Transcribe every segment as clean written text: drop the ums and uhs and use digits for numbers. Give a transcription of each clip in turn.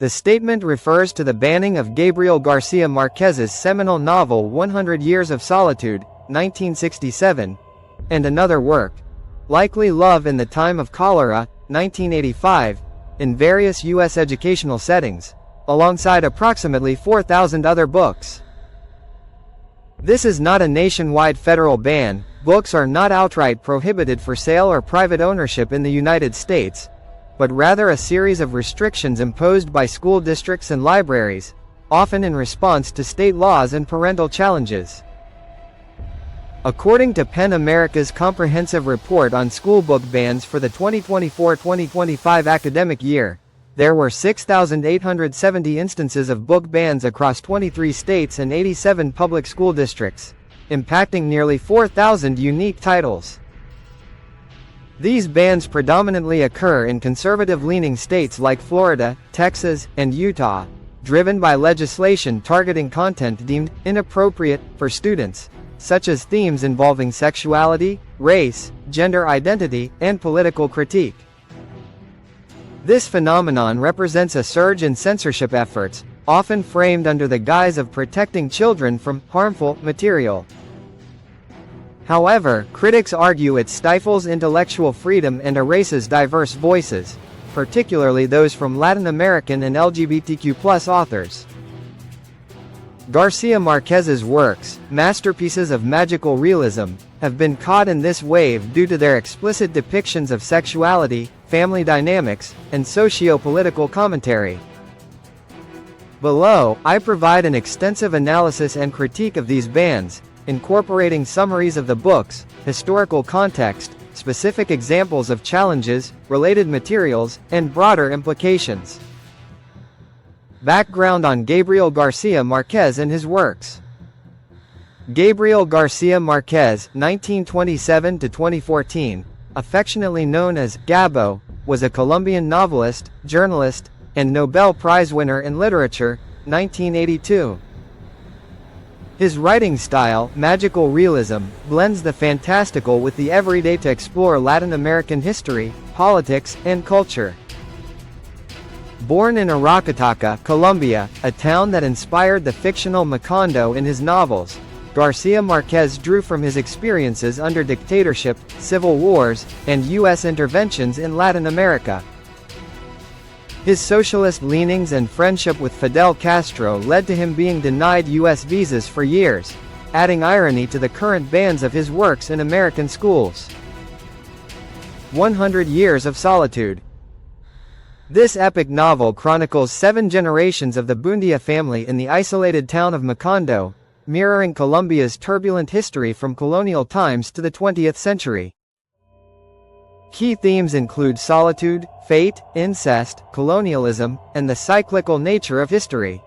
The statement refers to the banning of Gabriel García Márquez's seminal novel 100 Years of Solitude, 1967, and another work, likely Love in the Time of Cholera, 1985, in various U.S. educational settings, alongside approximately 4,000 other books. This is not a nationwide federal ban. Books are not outright prohibited for sale or private ownership in the United States, but rather a series of restrictions imposed by school districts and libraries, often in response to state laws and parental challenges. According to PEN America's comprehensive report on school book bans for the 2024-2025 academic year, there were 6,870 instances of book bans across 23 states and 87 public school districts, impacting nearly 4,000 unique titles. These bans predominantly occur in conservative-leaning states like Florida, Texas, and Utah, driven by legislation targeting content deemed inappropriate for students, such as themes involving sexuality, race, gender identity, and political critique. This phenomenon represents a surge in censorship efforts, often framed under the guise of protecting children from harmful material. However, critics argue it stifles intellectual freedom and erases diverse voices, particularly those from Latin American and LGBTQ+ authors. García Márquez's works, masterpieces of magical realism, have been caught in this wave due to their explicit depictions of sexuality, family dynamics, and socio-political commentary. Below, I provide an extensive analysis and critique of these bans, incorporating summaries of the books, historical context, specific examples of challenges, related materials, and broader implications. Background on Gabriel García Márquez and his works. Gabriel García Márquez, 1927–2014, affectionately known as Gabo, was a Colombian novelist, journalist, and Nobel Prize winner in literature, 1982. His writing style, magical realism, blends the fantastical with the everyday to explore Latin American history, politics, and culture. Born in Aracataca, Colombia, a town that inspired the fictional Macondo in his novels, García Márquez drew from his experiences under dictatorship, civil wars, and U.S. interventions in Latin America. His socialist leanings and friendship with Fidel Castro led to him being denied U.S. visas for years, adding irony to the current bans of his works in American schools. 100 Years of Solitude. This epic novel chronicles 7 generations of the Bundia family in the isolated town of Macondo, mirroring Colombia's turbulent history from colonial times to the 20th century. Key themes include solitude, fate, incest, colonialism, and the cyclical nature of history.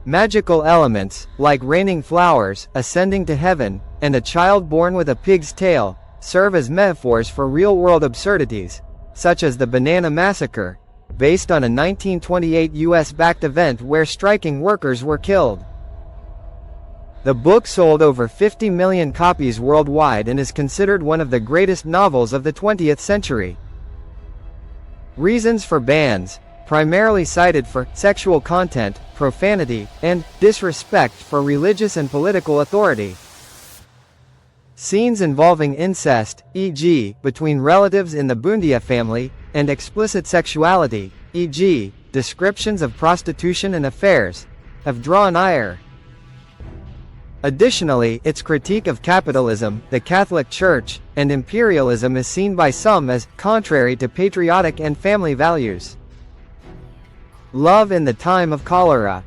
Magical elements, like raining flowers, ascending to heaven, and a child born with a pig's tail, serve as metaphors for real-world absurdities, such as the Banana Massacre, based on a 1928 US-backed event where striking workers were killed. The book sold over 50 million copies worldwide and is considered one of the greatest novels of the 20th century. Reasons for bans, primarily cited for sexual content, profanity, and disrespect for religious and political authority. Scenes involving incest, e.g., between relatives in the Bundia family, and explicit sexuality, e.g., descriptions of prostitution and affairs, have drawn ire. Additionally, its critique of capitalism, the Catholic Church, and imperialism is seen by some as contrary to patriotic and family values. Love in the Time of Cholera.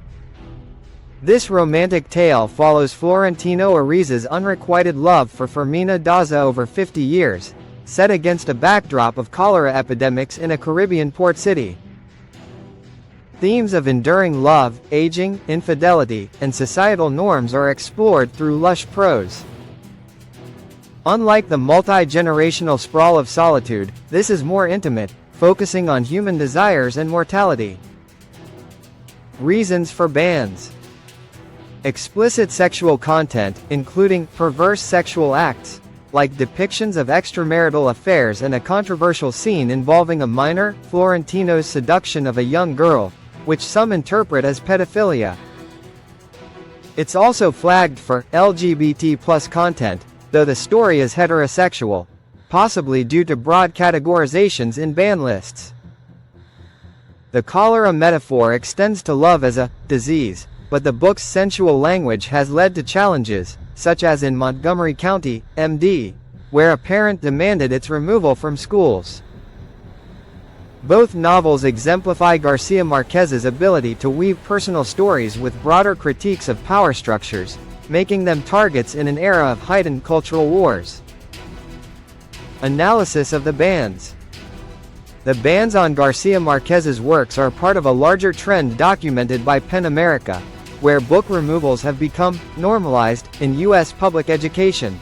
This romantic tale follows Florentino Ariza's unrequited love for Fermina Daza over 50 years, set against a backdrop of cholera epidemics in a Caribbean port city. Themes of enduring love, aging, infidelity, and societal norms are explored through lush prose. Unlike the multi-generational sprawl of Solitude, this is more intimate, focusing on human desires and mortality. Reasons for bans. Explicit sexual content, including perverse sexual acts, like depictions of extramarital affairs and a controversial scene involving a minor, Florentino's seduction of a young girl, which some interpret as pedophilia. It's also flagged for LGBT+ content, though the story is heterosexual, possibly due to broad categorizations in ban lists. The cholera metaphor extends to love as a disease, but the book's sensual language has led to challenges, such as in Montgomery County, MD, where a parent demanded its removal from schools. Both novels exemplify Garcia Marquez's ability to weave personal stories with broader critiques of power structures, making them targets in an era of heightened cultural wars. Analysis of the bans. The bans on Garcia Marquez's works are part of a larger trend documented by PEN America, where book removals have become normalized in U.S. public education.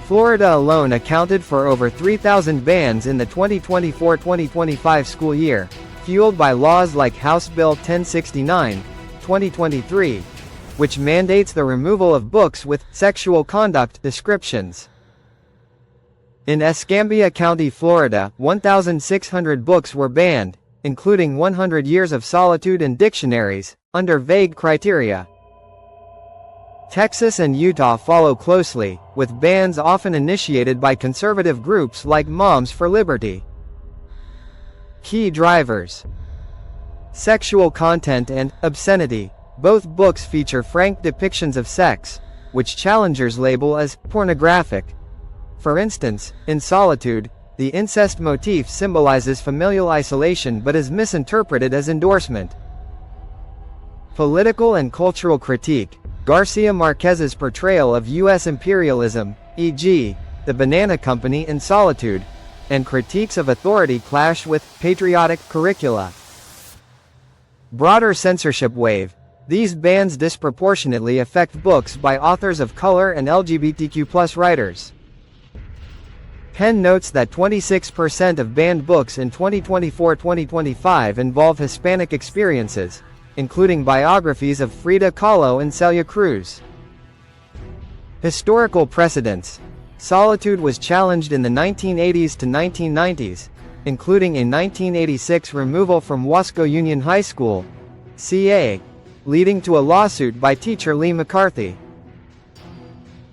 Florida alone accounted for over 3,000 bans in the 2024-2025 school year, fueled by laws like House Bill 1069, 2023, which mandates the removal of books with sexual conduct descriptions. In Escambia County, Florida, 1,600 books were banned, including 100 Years of Solitude and dictionaries, under vague criteria. Texas and Utah follow closely, with bans often initiated by conservative groups like Moms for Liberty. Key drivers: sexual content and obscenity. Both books feature frank depictions of sex, which challengers label as pornographic. For instance, in Solitude, the incest motif symbolizes familial isolation but is misinterpreted as endorsement. Political and cultural critique. Garcia Marquez's portrayal of U.S. imperialism, e.g., the Banana Company in Solitude, and critiques of authority clash with patriotic curricula. Broader censorship wave. These bans disproportionately affect books by authors of color and LGBTQ+ writers. PEN notes that 26% of banned books in 2024-2025 involve Hispanic experiences, including biographies of Frida Kahlo and Celia Cruz. Historical precedents. Solitude was challenged in the 1980s to 1990s, including a 1986 removal from Wasco Union High School, CA, leading to a lawsuit by teacher Lee McCarthy.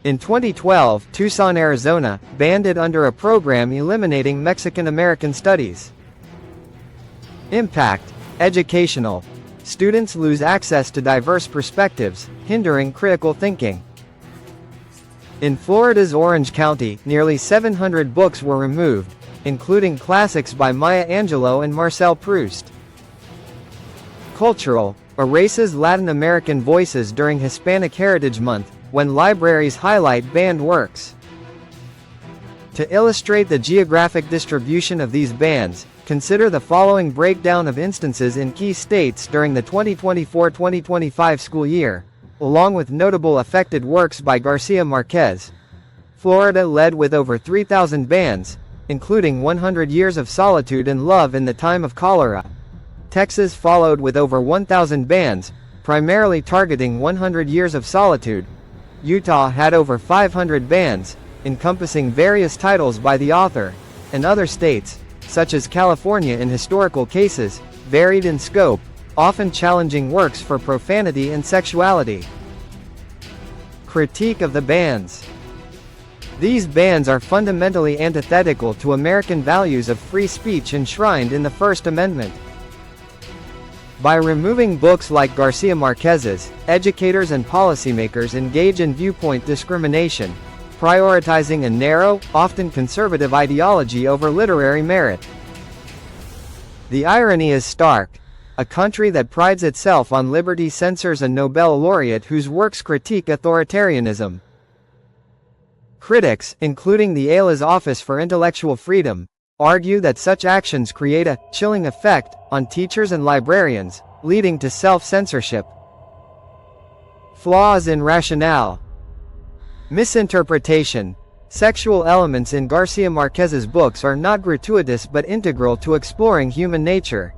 In 2012, Tucson, Arizona, banned it under a program eliminating Mexican American studies. Impact. Educational. Students lose access to diverse perspectives, hindering critical thinking. In Florida's Orange County, nearly 700 books were removed, including classics by Maya Angelou and Marcel Proust. Cultural. Erases Latin American voices during Hispanic Heritage Month, when libraries highlight banned works. To illustrate the geographic distribution of these bans, consider the following breakdown of instances in key states during the 2024-2025 school year, along with notable affected works by Garcia Marquez. Florida led with over 3,000 bans, including 100 Years of Solitude and Love in the Time of Cholera. Texas followed with over 1,000 bans, primarily targeting 100 Years of Solitude. Utah had over 500 bans, encompassing various titles by the author, and other states, such as California in historical cases, varied in scope, often challenging works for profanity and sexuality. Critique of the bans. These bans are fundamentally antithetical to American values of free speech enshrined in the First Amendment. By removing books like Garcia Marquez's, educators and policymakers engage in viewpoint discrimination, prioritizing a narrow, often conservative ideology over literary merit. The irony is stark. A country that prides itself on liberty censors a Nobel laureate whose works critique authoritarianism. Critics, including the AILA's Office for Intellectual Freedom, argue that such actions create a chilling effect on teachers and librarians, leading to self-censorship. Flaws in rationale. Misinterpretation. Sexual elements in Garcia Marquez's books are not gratuitous but integral to exploring human nature.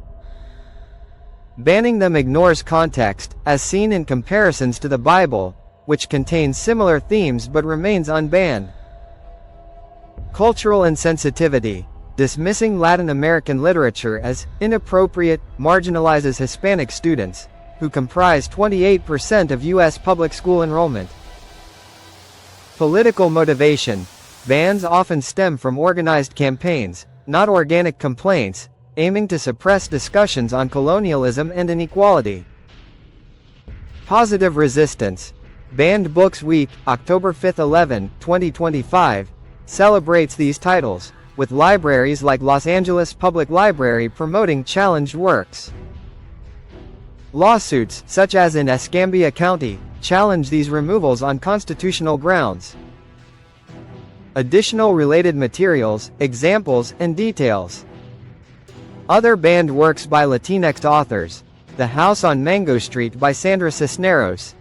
Banning them ignores context, as seen in comparisons to the Bible, which contains similar themes but remains unbanned. Cultural insensitivity. Dismissing Latin American literature as inappropriate marginalizes Hispanic students, who comprise 28% of U.S. public school enrollment. Political motivation. Bans often stem from organized campaigns, not organic complaints, aiming to suppress discussions on colonialism and inequality. Positive resistance. Banned Books Week, October 5-11, 2025, celebrates these titles, with libraries like Los Angeles Public Library promoting challenged works. Lawsuits, such as in Escambia County, challenge these removals on constitutional grounds. Additional related materials, examples, and details. Other banned works by Latinx authors. The House on Mango Street by Sandra Cisneros,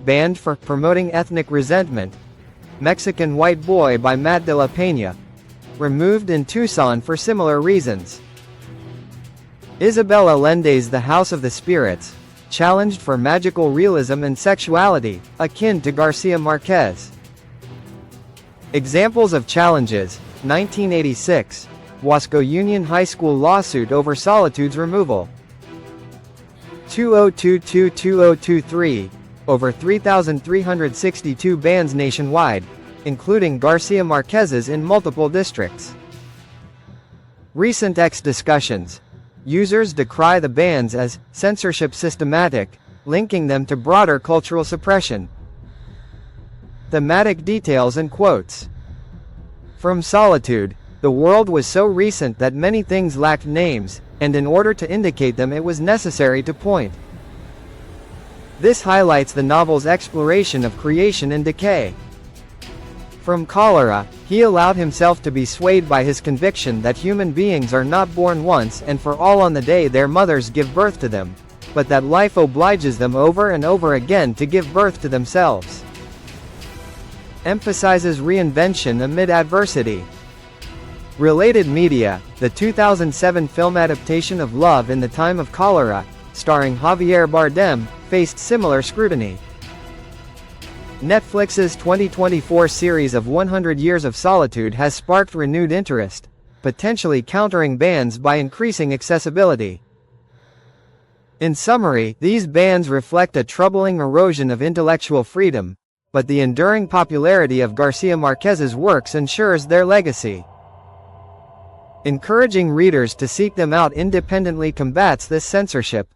banned for promoting ethnic resentment. Mexican White Boy by Matt de la Peña, removed in Tucson for similar reasons. Isabel Allende's The House of the Spirits, challenged for magical realism and sexuality, akin to Garcia Márquez. Examples of challenges: 1986, Wasco Union High School lawsuit over Solitude's removal. 2022-2023, over 3,362 bans nationwide, including Garcia Márquez's in multiple districts. Recent X discussions. Users decry the bans as censorship systematic, linking them to broader cultural suppression. Thematic details and quotes. From Solitude, the world was so recent that many things lacked names, and in order to indicate them it was necessary to point. This highlights the novel's exploration of creation and decay. From Cholera, he allowed himself to be swayed by his conviction that human beings are not born once and for all on the day their mothers give birth to them, but that life obliges them over and over again to give birth to themselves. Emphasizes reinvention amid adversity. Related media. The 2007 film adaptation of Love in the Time of Cholera, starring Javier Bardem, faced similar scrutiny. Netflix's 2024 series of 100 Years of Solitude has sparked renewed interest, potentially countering bans by increasing accessibility. In summary, these bans reflect a troubling erosion of intellectual freedom, but the enduring popularity of Garcia Márquez's works ensures their legacy. Encouraging readers to seek them out independently combats this censorship.